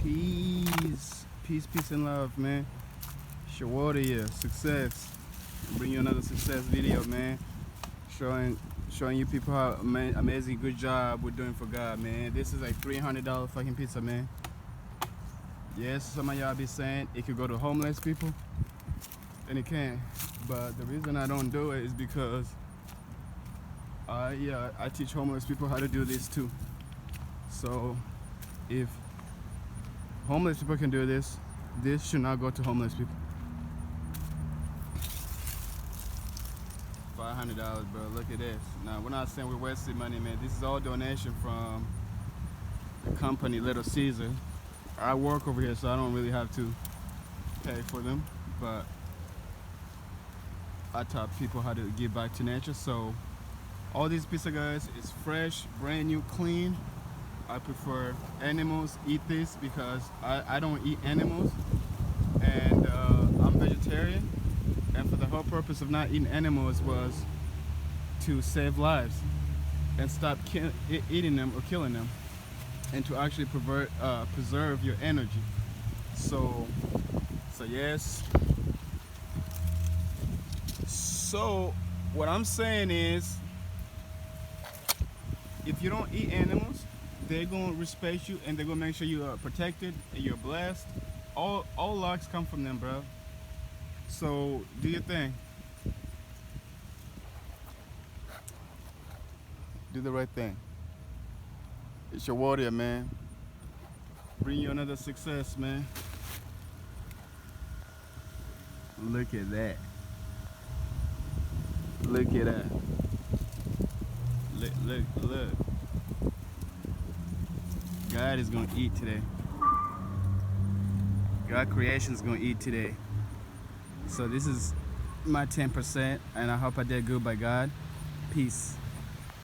Peace. Peace, peace, and love, man. It's your warrior, success. Bring you another success video, man. Showing you people how amazing good job we're doing for God, man. This is like $300 fucking pizza, man. Yes, some of y'all be saying it could go to homeless people, and it can. But the reason I don't do it is because I teach homeless people how to do this too. So if homeless people can do this, this should not go to homeless people. $500, bro. Look at this. Now, we're not saying we're wasting money, man. This is all donation from the company Little Caesar. I work over here, so I don't really have to pay for them, but I taught people how to give back to nature. So all these pizza, guys, is fresh, brand new, clean. I prefer animals eat this because I don't eat animals, and I'm vegetarian. And for the whole purpose of not eating animals was to save lives and stop eating them or killing them, and to actually preserve your energy. So yes. So what I'm saying is, if you don't eat animals, they're gonna respect you and they're gonna make sure you are protected and you're blessed. All lucks come from them, bro. So do your thing. Do the right thing. It's your warrior, man. Bring you another success, man. Look at that. Look at that. Look. God is gonna eat today. God creation is gonna eat today. So this is my 10%, and I hope I did good by God. Peace.